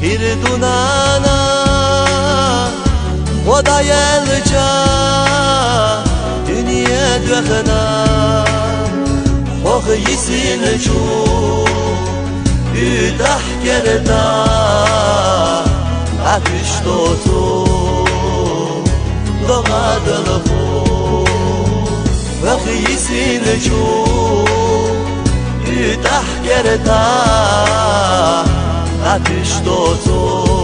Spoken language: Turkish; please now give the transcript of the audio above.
خیردونانا خدای الجا دنیا دخنا خوخیسین جو üdah gerda ateş dotu doğadılı bu vakisin cu üdah gerda ateş dotu